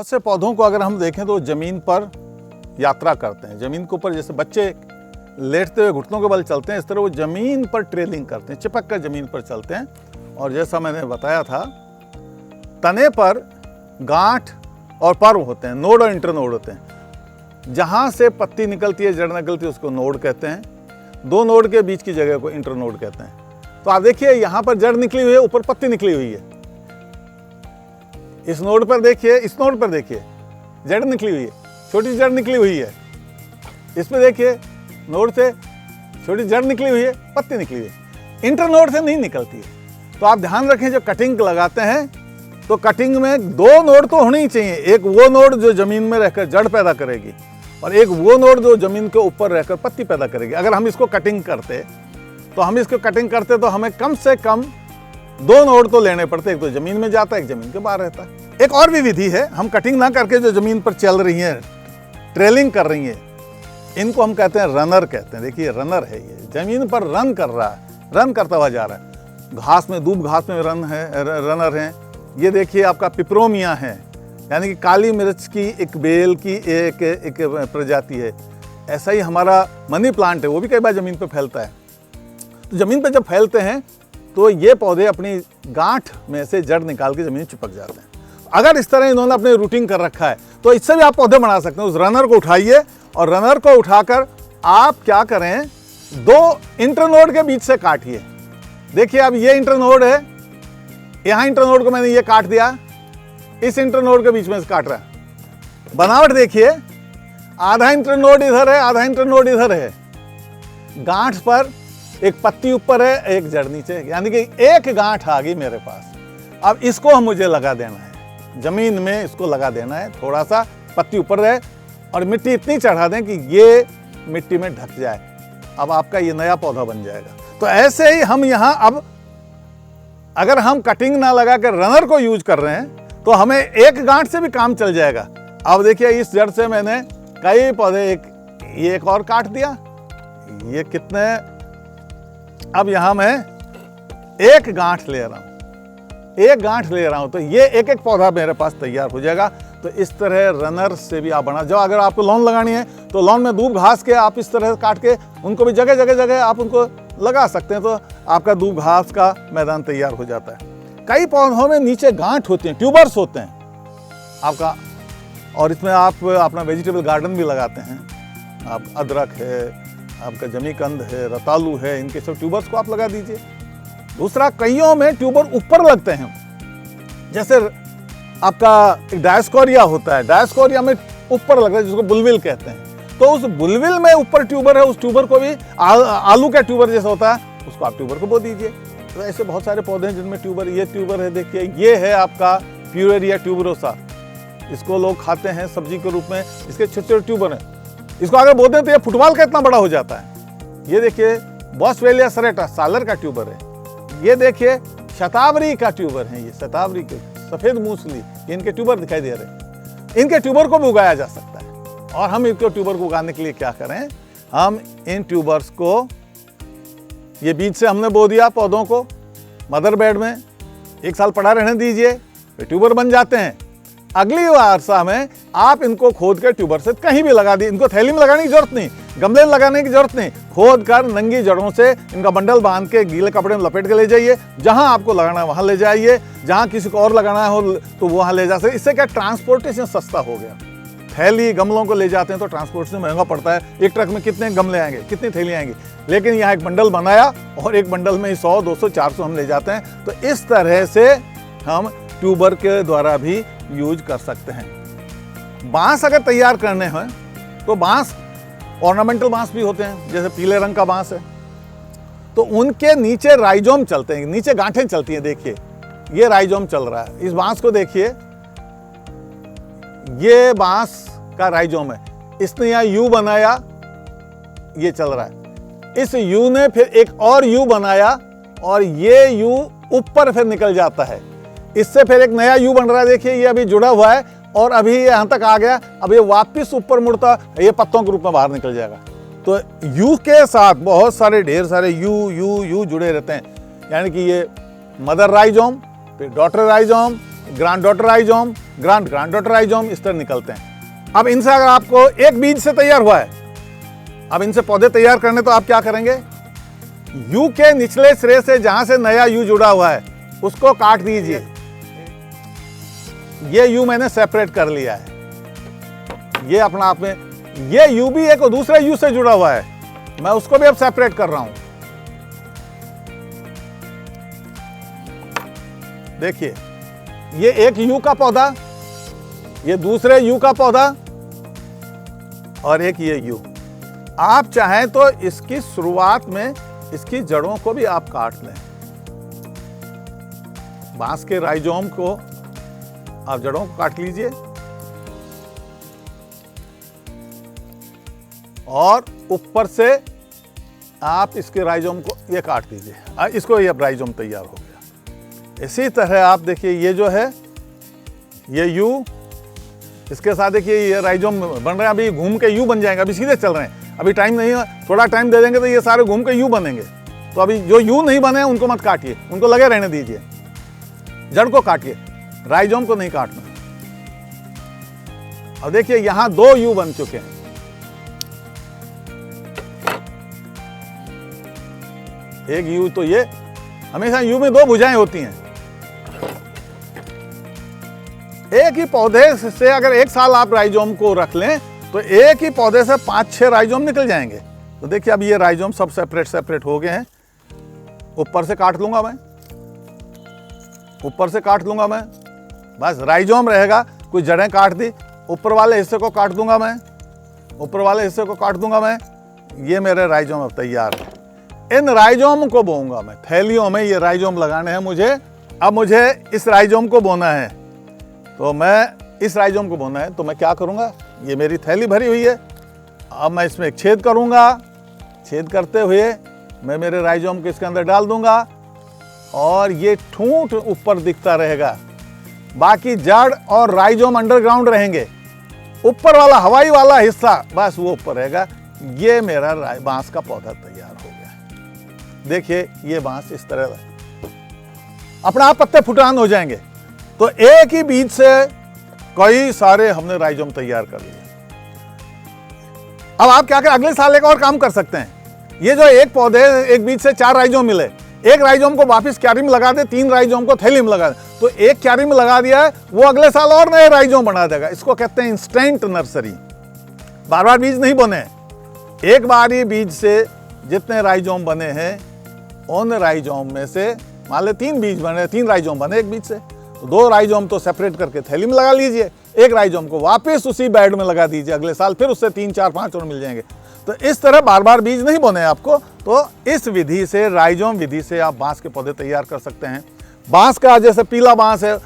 से पौधों को अगर हम देखें तो ज़मीन पर यात्रा करते हैं। ज़मीन के ऊपर जैसे बच्चे लेटते हुए घुटनों के बल चलते हैं, इस तरह वो ज़मीन पर ट्रेलिंग करते हैं, चिपक कर ज़मीन पर चलते हैं। और जैसा मैंने बताया था, तने पर गांठ और पर्व होते हैं, नोड और इंटरनोड होते हैं। जहाँ से पत्ती निकलती है, जड़ निकलती है, उसको नोड कहते हैं। दो नोड के बीच की जगह को इंटरनोड कहते हैं। तो आप देखिए, यहाँ पर जड़ निकली हुई है, ऊपर पत्ती निकली हुई है। इस नोड पर देखिए, इस नोड पर देखिए, जड़ निकली हुई है, छोटी जड़ निकली हुई है। इस पे देखिए, नोड से छोटी जड़ निकली हुई है, पत्ती निकली हुई है, इंटरनोड से नहीं निकलती है। तो आप ध्यान रखें, जो कटिंग लगाते हैं तो कटिंग में दो नोड तो होने ही चाहिए। एक वो नोड जो जमीन में रहकर जड़ पैदा करेगी, और एक वो नोड जो जमीन के ऊपर रहकर पत्ती पैदा करेगी। अगर हम इसको कटिंग करते तो हमें कम से कम दो नोड तो लेने पड़ते, एक तो जमीन में जाता है, एक जमीन के बाहर रहता है। एक और भी विधि है, हम कटिंग ना करके जो जमीन पर चल रही हैं, ट्रेलिंग कर रही हैं, इनको हम कहते हैं रनर कहते हैं। देखिए, रनर है, ये जमीन पर रन कर रहा है, रन करता हुआ जा रहा है। घास में, दूब घास में रनर हैं। ये देखिए, आपका पिपरोमिया है, यानी कि काली मिर्च की एक बेल की एक प्रजाति है। ऐसा ही हमारा मनी प्लांट है, वो भी कई बार ज़मीन पे फैलता है। तो ज़मीन पे जब फैलते हैं तो ये पौधे अपनी गांठ में से जड़ निकाल के ज़मीन में चिपक जाते हैं। अगर इस तरह इन्होंने अपने रूटिंग कर रखा है तो इससे भी आप पौधे बना सकते हैं। उस रनर को उठाइए और रनर को उठाकर आप क्या करें, दो इंटरनोड के बीच से काटिए। देखिए, अब ये इंटरनोड है, यहाँ इंटरनोड को मैंने ये काट दिया, इस इंटरनोड के बीच में से काट रहा है। बनावट देखिए, आधा इंटरनोड इधर है, आधा इंटरनोड इधर है। गांठ पर एक पत्ती ऊपर है, एक जड़ नीचे है, यानी कि एक गांठ आ गई मेरे पास। अब इसको हम मुझे लगा देना है, जमीन में इसको लगा देना है। थोड़ा सा पत्ती ऊपर रहे और मिट्टी इतनी चढ़ा दें कि ये मिट्टी में ढक जाए। अब आपका ये नया पौधा बन जाएगा। तो ऐसे ही हम यहाँ, अब अगर हम कटिंग ना लगा कर रनर को यूज कर रहे हैं तो हमें एक गांठ से भी काम चल जाएगा। अब देखिए, इस जड़ से मैंने कई पौधे, ये एक और काट दिया, ये कितने, अब यहां मैं एक गांठ ले रहा हूं, तो ये एक एक पौधा मेरे पास तैयार हो जाएगा। तो इस तरह रनर से भी आप बना, जो अगर आपको लॉन लगानी है तो लॉन में दूब घास के आप इस तरह काट के उनको भी जगह जगह आप उनको लगा सकते हैं, तो आपका दूब घास का मैदान तैयार हो जाता है। कई पौधों में नीचे गांठ होती हैं, ट्यूबर्स होते हैं आपका, और इसमें आप अपना वेजिटेबल गार्डन भी लगाते हैं। आप अदरक है, आपका जमीकंद है, रतालू है, इनके सब ट्यूबर्स को आप लगा दीजिए। दूसरा, कईयों में ट्यूबर ऊपर लगते हैं, जैसे आपका एक डायस्कोरिया होता है, डायस्कोरिया में ऊपर लगता है, जिसको बुलविल कहते हैं। तो उस बुलविल में ऊपर ट्यूबर है, उस ट्यूबर को भी आलू का ट्यूबर जैसा होता है, उसको आप ट्यूबर को बो दीजिए। तो ऐसे बहुत सारे पौधे हैं जिनमें ट्यूबर, ये ट्यूबर है, देखिए ये है आपका प्यूरेरिया ट्यूबरोसा, इसको लोग खाते हैं सब्जी के रूप में। इसके छोटे छोटे ट्यूबर हैं, इसको अगर बोलते हैं तो ये फुटबॉल का इतना बड़ा हो जाता है। ये देखिए, बॉसवेलिया सरेटा सालर का ट्यूबर है। ये देखिए, शतावरी का ट्यूबर है, ये शतावरी के सफेद मूसली, इनके ट्यूबर दिखाई दे रहे हैं। इनके ट्यूबर को भी उगाया जा सकता है। और हम इनके ट्यूबर को उगाने के लिए क्या करें, हम इन ट्यूबर्स को, ये बीज से हमने बो दिया पौधों को मदर बेड में, एक साल पड़ा रहने दीजिए, तो ट्यूबर बन जाते हैं। अगली वर्षा में आप इनको खोद कर ट्यूबर से कहीं भी लगा दिए। इनको थैली में लगाने की जरूरत नहीं, गमले में लगाने की जरूरत नहीं, खोद कर नंगी जड़ों से इनका बंडल बांध के गीले कपड़े में लपेट के ले जाइए। जहां आपको लगाना है वहां ले जाइए, जहां किसी को और लगाना हो तो वहां ले जा सकते। इससे क्या, ट्रांसपोर्टेशन सस्ता हो गया। थैली गमलों को ले जाते हैं तो ट्रांसपोर्टेशन महंगा पड़ता है। एक ट्रक में कितने गमले आएंगे, कितनी थैली आएंगी, लेकिन यहाँ एक बंडल बनाया और एक बंडल में 100, 200, 400 हम ले जाते हैं। तो इस तरह से हम ट्यूबर के द्वारा भी यूज कर सकते हैं। बांस अगर तैयार करने हैं तो बांस, ऑर्नामेंटल बांस भी होते हैं, जैसे पीले रंग का बांस है, तो उनके नीचे राइजोम चलते हैं, नीचे गांठें चलती हैं। देखिए, ये राइजोम चल रहा है। इस बांस को देखिए, ये बांस का राइजोम है, इसने यहाँ यू बनाया, ये चल रहा है। इस यू ने फिर एक और यू बनाया और ये यू ऊपर फिर निकल जाता है, इससे फिर एक नया यू बन रहा है। देखिए, ये अभी जुड़ा हुआ है और अभी यहाँ तक आ गया, अब ये वापस ऊपर मुड़ता, ये पत्तों के रूप में बाहर निकल जाएगा। तो यू के साथ बहुत सारे, ढेर सारे यू यू यू जुड़े रहते हैं, यानी कि ये मदर राइजोम, फिर daughter rhizome, granddaughter rhizome, granddaughter rhizome इस तरह निकलते हैं। अब इनसे अगर आपको एक बीज से तैयार हुआ है, अब इनसे पौधे तैयार करने तो आप क्या करेंगे, यू के निचले सिरे से जहां से नया यू जुड़ा हुआ है उसको काट दीजिए। ये यू मैंने सेपरेट कर लिया है, ये अपना आप में, ये यू भी एक दूसरे यू से जुड़ा हुआ है, मैं उसको भी अब सेपरेट कर रहा हूं। देखिए, ये एक यू का पौधा, ये दूसरे यू का पौधा, और एक ये यू। आप चाहें तो इसकी शुरुआत में इसकी जड़ों को भी आप काट लें। बांस के राइजोम को आप जड़ों को काट लीजिए और ऊपर से आप इसके राइजोम को ये काट दीजिए। इसको ये राइजोम तैयार हो गया। इसी तरह आप देखिए, ये जो है ये यू, इसके साथ देखिए ये राइजोम बन रहे हैं, अभी घूम के यू बन जाएंगे। अभी सीधे चल रहे हैं, अभी टाइम नहीं है, थोड़ा टाइम दे देंगे तो ये सारे घूम के यू बनेंगे। तो अभी जो यू नहीं बने उनको मत काटिए, उनको लगे रहने दीजिए। जड़ को काटिए, राइजोम को नहीं काटना। अब देखिए यहां 2 यू बन चुके हैं। एक यू, तो ये हमेशा यू में 2 भुजाएं होती हैं। एक ही पौधे से अगर एक साल आप राइजोम को रख लें तो एक ही पौधे से 5-6 राइजोम निकल जाएंगे। तो देखिए अब ये राइजोम सब सेपरेट हो गए हैं। ऊपर से काट लूंगा मैं, ऊपर से काट लूंगा मैं, बस राइजोम रहेगा। कुछ जड़ें काट दी, ऊपर वाले हिस्से को काट दूंगा मैं, ऊपर वाले हिस्से को काट दूंगा मैं। ये मेरे राइजोम अब तैयार है। इन राइजोम को बोऊंगा मैं, थैलियों में ये राइजोम लगाने हैं मुझे। अब मुझे इस राइजोम को बोना है, तो मैं इस राइजोम को बोना है तो मैं क्या करूंगा, ये मेरी थैली भरी हुई है, अब मैं इसमें एक छेद करूंगा। छेद करते हुए मैं मेरे राइजोम को इसके अंदर डाल दूंगा और ये ठूंठ ऊपर दिखता रहेगा। बाकी जड़ और राइजोम अंडरग्राउंड रहेंगे। ऊपर वाला हवाई वाला हिस्सा बस वो ऊपर रहेगा। ये मेरा बांस का पौधा तैयार हो गया। देखिए ये बांस इस तरह अपना आप पत्ते फुटान हो जाएंगे। तो एक ही बीज से कई सारे हमने राइजोम तैयार कर लिए। अब आप क्या करें, अगले साल एक और काम कर सकते हैं। ये जो एक पौधे, एक बीज से 4 राइजोम मिले, एक राइजोम को वापस क्यारी में लगा दे, 3 राइजोम को थैली में लगा दे, तो एक क्यारी में लगा दिया है, वो अगले साल और नए राइजोम बना देगा। इसको कहते हैं इंस्टेंट नर्सरी। बार बार बीज नहीं बने, एक बार ही बीज से जितने राइजोम बने हैं उन राइजोम में से मान ले 3 बीज बने, 3 राइजोम बने एक बीज से, तो 2 राइजोम तो सेपरेट करके थैली में लगा लीजिए, एक राइजोम को वापस उसी बेड में लगा दीजिए, अगले साल फिर उससे 3, 4, 5 और मिल जाएंगे। तो इस तरह बार बार बीज नहीं बोने आपको। तो इस विधि से, राइजोम विधि से आप बांस के पौधे तैयार कर सकते हैं। बांस का जैसे पीला बांस है,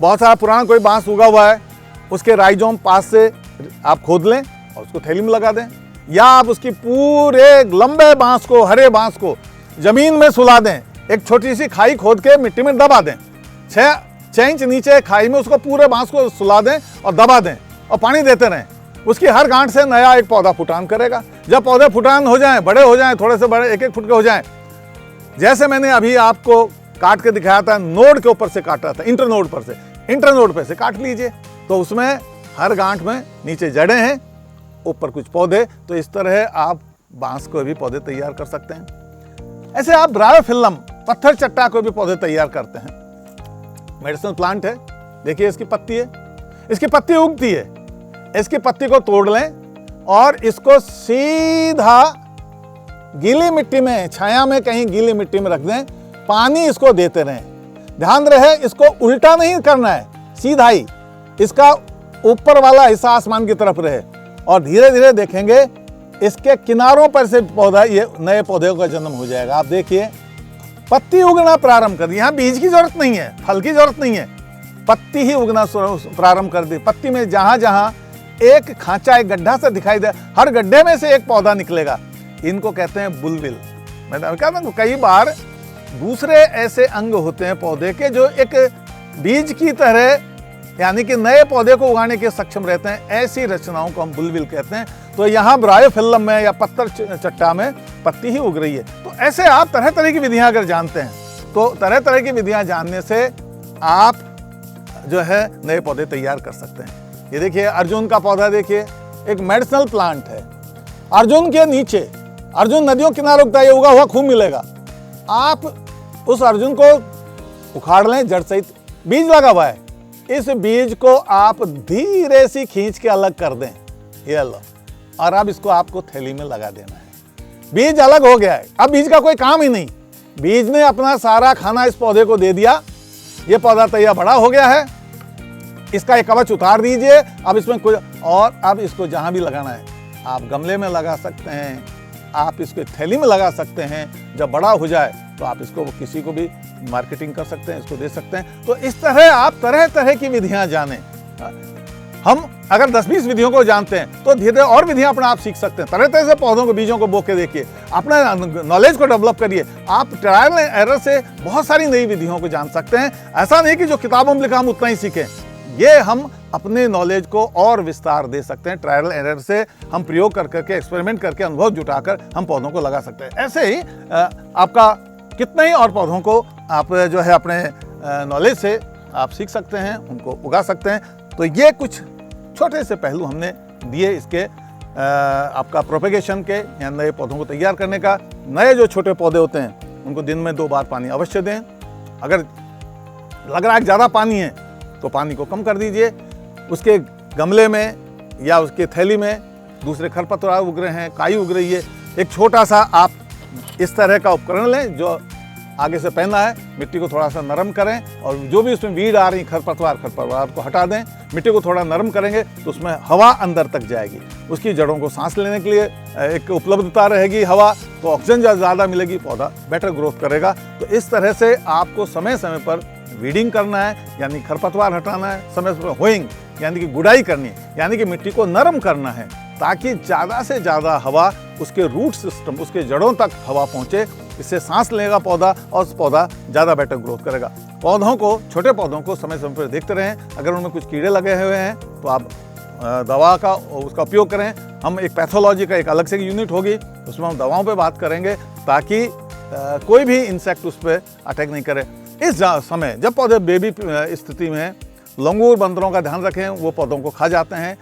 बहुत सारा पुराना कोई बांस उगा हुआ है, उसके राइजोम पास से आप खोद लें और उसको थैली में लगा दें, या आप उसकी पूरे लंबे बांस को, हरे बांस को जमीन में सुला दें, एक छोटी सी खाई खोद के मिट्टी में दबा दें, 6 इंच नीचे खाई में उसको पूरे बांस को सुला दें और दबा दें और पानी देते रहें। उसकी हर गांठ से नया एक पौधा फुटान करेगा। जब पौधे फुटान हो जाएं, बड़े हो जाएं, थोड़े से बड़े 1-1 फुट के हो जाएं, जैसे मैंने अभी आपको काट के दिखाया था, नोड के ऊपर से काटा था, इंटरनोड पर से, इंटरनोड पे से काट लीजिए, तो उसमें हर गांठ में नीचे जड़ें हैं, ऊपर कुछ पौधे। तो इस तरह आप बांस को भी पौधे तैयार कर सकते हैं। ऐसे आप ब्रायोफिल्लम, पत्थर चट्टा को भी पौधे तैयार करते हैं। मेडिसिनल प्लांट है, देखिए इसकी पत्ती है, इसकी पत्ती उगती है, इसकी पत्ती को तोड़ लें और इसको सीधा गीली मिट्टी में, छाया में कहीं गीली मिट्टी में रख दें, पानी इसको देते रहें। ध्यान रहे इसको उल्टा नहीं करना है, सीधा ही, इसका ऊपर वाला हिस्सा आसमान की तरफ रहे, और धीरे धीरे देखेंगे इसके किनारों पर से पौधा, ये नए पौधे का जन्म हो जाएगा। आप देखिए पत्ती उगना प्रारंभ कर दी। यहाँ बीज की जरूरत नहीं है, फल की जरूरत नहीं है, पत्ती ही उगना प्रारंभ कर दी। पत्ती में जहां जहां एक खांचा, एक गड्ढा से दिखाई दे, हर गड्ढे में से एक पौधा निकलेगा। इनको कहते हैं बुलबिल। मैं कहता हूं कई बार दूसरे ऐसे अंग होते हैं पौधे के जो एक बीज की तरह, यानी कि नए पौधे को उगाने के सक्षम रहते हैं। ऐसी रचनाओं को हम बुलबिल कहते हैं। तो यहाँ ब्रायोफिल्लम में या पत्थर चट्टा में पत्ती ही उग रही है। तो ऐसे आप तरह तरह की विधियां अगर जानते हैं, तो तरह तरह की विधियां जानने से आप जो है नए पौधे तैयार कर सकते हैं। ये देखिए अर्जुन का पौधा, देखिए एक मेडिसिनल प्लांट है। अर्जुन के नीचे, अर्जुन नदियों किनारे उगता है, ये उगा हुआ खूब मिलेगा। आप उस अर्जुन को उखाड़ लें, जड़ सहित, बीज लगा हुआ है, इस बीज को आप धीरे से खींच के अलग कर दें, ये लो, और अब इसको आपको थैली में लगा देना है। बीज अलग हो गया है, अब बीज का कोई काम ही नहीं, बीज ने अपना सारा खाना इस पौधे को दे दिया। ये पौधा तैयार बड़ा हो गया है, इसका एक कवच उतार दीजिए। अब इसमें कुछ और, अब इसको जहां भी लगाना है, आप गमले में लगा सकते हैं, आप इसको थैली में लगा सकते हैं। जब बड़ा हो जाए तो आप इसको किसी को भी मार्केटिंग कर सकते हैं, इसको दे सकते हैं। तो इस तरह आप तरह तरह की विधियां जानें। हम अगर 10-20 विधियों को जानते हैं तो धीरे धीरे और विधियां अपने आप सीख सकते हैं। तरह तरह से पौधों के बीजों को बो के देखिए, अपने नॉलेज को डेवलप करिए। आप ट्रायल एंड एरर से बहुत सारी नई विधियों को जान सकते हैं। ऐसा नहीं कि जो किताबों में लिखा हम उतना ही सीखें, ये हम अपने नॉलेज को और विस्तार दे सकते हैं। ट्रायल एरर से हम प्रयोग कर करके, एक्सपेरिमेंट करके, अनुभव जुटाकर हम पौधों को लगा सकते हैं। ऐसे ही आपका कितने ही और पौधों को आप जो है अपने नॉलेज से आप सीख सकते हैं, उनको उगा सकते हैं। तो ये कुछ छोटे से पहलू हमने दिए इसके आपका प्रोपेगेशन के, या नए पौधों को तैयार करने का। नए जो छोटे पौधे होते हैं उनको दिन में 2 बार पानी अवश्य दें। अगर लग रहा है ज़्यादा पानी है तो पानी को कम कर दीजिए। उसके गमले में या उसके थैली में दूसरे खरपतवार उग रहे हैं, काई उग रही है, एक छोटा सा आप इस तरह का उपकरण लें जो आगे से पहना है, मिट्टी को थोड़ा सा नरम करें, और जो भी उसमें वीड आ रही खरपतवार को हटा दें। मिट्टी को थोड़ा नरम करेंगे तो उसमें हवा अंदर तक जाएगी, उसकी जड़ों को सांस लेने के लिए एक उपलब्धता रहेगी हवा, तो ऑक्सीजन ज़्यादा मिलेगी, पौधा बेटर ग्रोथ करेगा। तो इस तरह से आपको समय समय पर वीडिंग करना है, यानी खरपतवार हटाना है, समय समय होइंग यानी कि गुड़ाई करनी है, यानी कि मिट्टी को नरम करना है, ताकि ज़्यादा से ज़्यादा हवा उसके रूट सिस्टम, उसके जड़ों तक हवा पहुँचे। इससे सांस लेगा पौधा और पौधा ज़्यादा बेटर ग्रोथ करेगा। पौधों को, छोटे पौधों को समय समय पर देखते रहें। अगर उनमें कुछ कीड़े लगे हुए हैं तो आप दवा का उसका उपयोग करें। हम एक पैथोलॉजी का एक अलग से यूनिट होगी, उसमें हम दवाओं पे बात करेंगे ताकि कोई भी इंसेक्ट उस पर अटैक नहीं करे। इस समय जब पौधे बेबी स्थिति में हैं, लंगूर बंदरों का ध्यान रखें, वो पौधों को खा जाते हैं।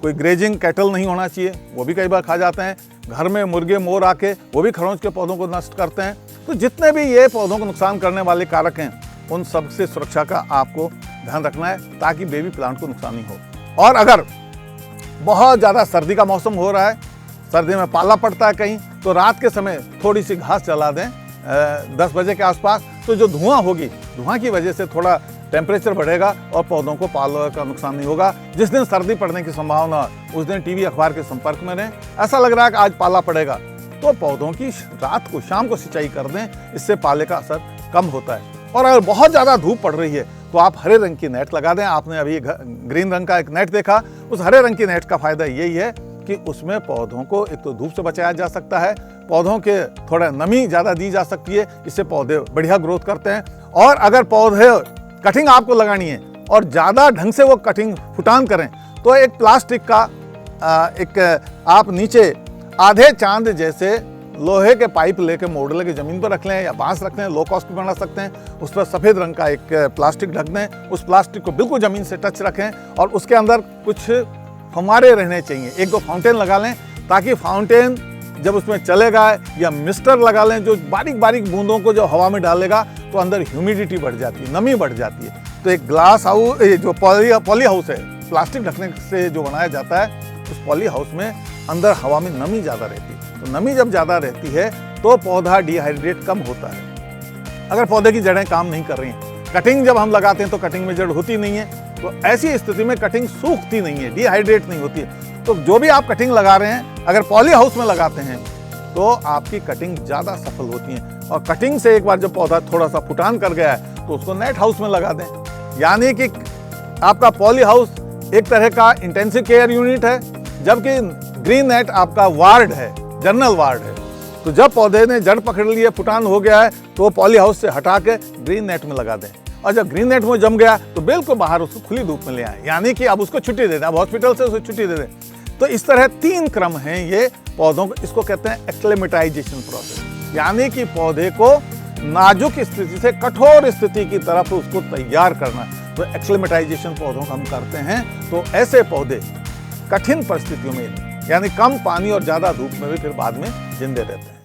कोई ग्रेजिंग कैटल नहीं होना चाहिए, वो भी कई बार खा जाते हैं। घर में मुर्गे मोर आके वो भी खरोंच के पौधों को नष्ट करते हैं। तो जितने भी ये पौधों को नुकसान करने वाले कारक हैं, उन सब से सुरक्षा का आपको ध्यान रखना है, ताकि बेबी प्लांट को नुकसान नहीं हो। और अगर बहुत ज़्यादा सर्दी का मौसम हो रहा है, सर्दी में पाला पड़ता है कहीं, तो रात के समय थोड़ी सी घास जला दें 10 बजे के आसपास। तो जो धुआं होगी, धुआं की वजह से थोड़ा टेम्परेचर बढ़ेगा और पौधों को पाला का नुकसान नहीं होगा। जिस दिन सर्दी पड़ने की संभावना उस दिन टीवी अखबार के संपर्क में रहें। ऐसा लग रहा है कि आज पाला पड़ेगा, तो पौधों की रात को, शाम को सिंचाई कर दें, इससे पाले का असर कम होता है। और अगर बहुत ज़्यादा धूप पड़ रही है तो आप हरे रंग की नेट लगा दें। आपने अभी ग्रीन रंग का एक नेट देखा, उस हरे रंग की नेट का फायदा यही है कि उसमें पौधों को एक तो धूप से बचाया जा सकता है, पौधों के थोड़ा नमी ज़्यादा दी जा सकती है, इससे पौधे बढ़िया ग्रोथ करते हैं। और अगर पौधे कटिंग आपको लगानी है और ज़्यादा ढंग से वो कटिंग फुटान करें, तो एक प्लास्टिक का एक आप नीचे आधे चांद जैसे लोहे के पाइप लेके मोड़ लेके ज़मीन पर रख लें, या बांस रख लें, लो कॉस्ट भी बना सकते हैं। उस पर सफ़ेद रंग का एक प्लास्टिक ढक दें, उस प्लास्टिक को बिल्कुल ज़मीन से टच रखें, और उसके अंदर कुछ फव्वारे रहने चाहिए। 1-2 फाउंटेन लगा लें, ताकि फाउंटेन जब उसमें चलेगा, या मिस्टर लगा लें जो बारीक बारीक बूंदों को जो हवा में डालेगा, तो अंदर ह्यूमिडिटी बढ़ जाती है, नमी बढ़ जाती है। तो एक ग्लास हाउस, जो पॉली हाउस है, प्लास्टिक ढकने से जो बनाया जाता है, उस पॉली हाउस में अंदर हवा में नमी ज़्यादा रहती है। तो नमी जब ज़्यादा रहती है तो पौधा डिहाइड्रेट कम होता है। अगर पौधे की जड़ें काम नहीं कर रही हैं, कटिंग जब हम लगाते हैं तो कटिंग में जड़ होती नहीं है, तो ऐसी स्थिति में कटिंग सूखती नहीं है, डिहाइड्रेट नहीं होती है। तो जो भी आप कटिंग लगा रहे हैं, अगर पॉली हाउस में लगाते हैं तो आपकी कटिंग ज़्यादा सफल होती है। और कटिंग से एक बार जब पौधा थोड़ा सा फुटान कर गया है, तो उसको नेट हाउस में लगा दें। यानी कि आपका पॉली हाउस एक तरह का इंटेंसिव केयर यूनिट है, जबकि ग्रीन नेट आपका वार्ड है, जनरल वार्ड है। तो जब पौधे ने जड़ पकड़ ली है, फुटान हो गया है, तो पॉली हाउस से हटा के ग्रीन नेट में लगा दें। और जब ग्रीन नेट में जम गया तो बिल्कुल बाहर उसको खुली धूप में ले आए, यानी कि अब उसको छुट्टी दे दें, अब हॉस्पिटल से उसको छुट्टी दे दें। तो इस तरह 3 क्रम हैं ये पौधों को, इसको कहते हैं एक्लेमेटाइजेशन प्रोसेस, यानी कि पौधे को नाजुक स्थिति से कठोर स्थिति की तरफ उसको तैयार करना। तो एक्लिमेटाइजेशन पौधों का हम करते हैं, तो ऐसे पौधे कठिन परिस्थितियों में यानी कम पानी और ज़्यादा धूप में भी फिर बाद में जिंदे रहते हैं।